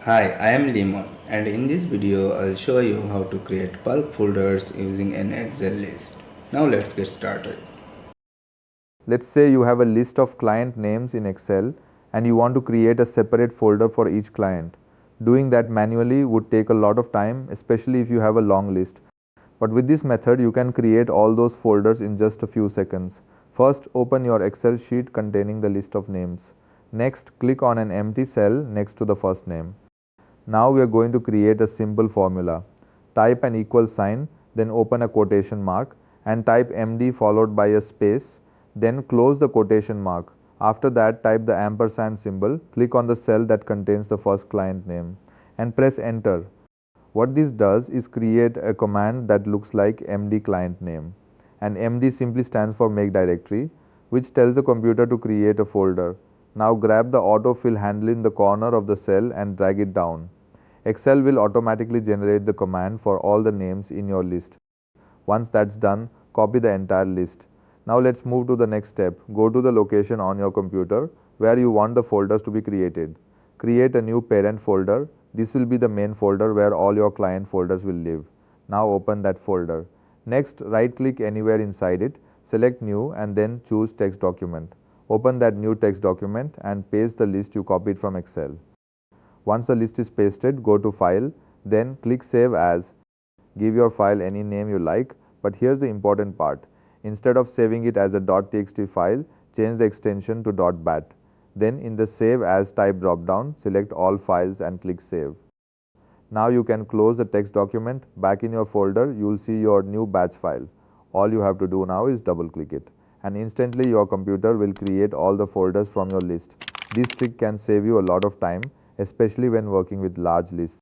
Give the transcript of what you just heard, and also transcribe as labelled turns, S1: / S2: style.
S1: Hi, I am Limon, and in this video I'll show you how to create bulk folders using an Excel list. Now let's get started.
S2: Let's say you have a list of client names in Excel and you want to create a separate folder for each client. Doing that manually would take a lot of time, especially if you have a long list. But with this method, you can create all those folders in just a few seconds. First, open your Excel sheet containing the list of names. Next, click on an empty cell next to the first name. Now we are going to create a simple formula. Type an equal sign, then open a quotation mark and type MD followed by a space, then close the quotation mark. After that, type the ampersand symbol, click on the cell that contains the first client name and press enter. What this does is create a command that looks like MD client name. And MD simply stands for make directory, which tells the computer to create a folder. Now grab the autofill handle in the corner of the cell and drag it down. Excel will automatically generate the command for all the names in your list. Once that's done, copy the entire list. Now let's move to the next step. Go to the location on your computer where you want the folders to be created. Create a new parent folder. This will be the main folder where all your client folders will live. Now open that folder. Next, right click anywhere inside it, select new and then choose text document. Open that new text document and paste the list you copied from Excel. Once the list is pasted, go to File, then click Save As. Give your file any name you like, but here's the important part. Instead of saving it as a .txt file, change the extension to .bat. Then in the Save As type drop-down, select all files and click Save. Now you can close the text document. Back in your folder, you'll see your new batch file. All you have to do now is double-click it, and instantly your computer will create all the folders from your list. This trick can save you a lot of time, especially when working with large lists.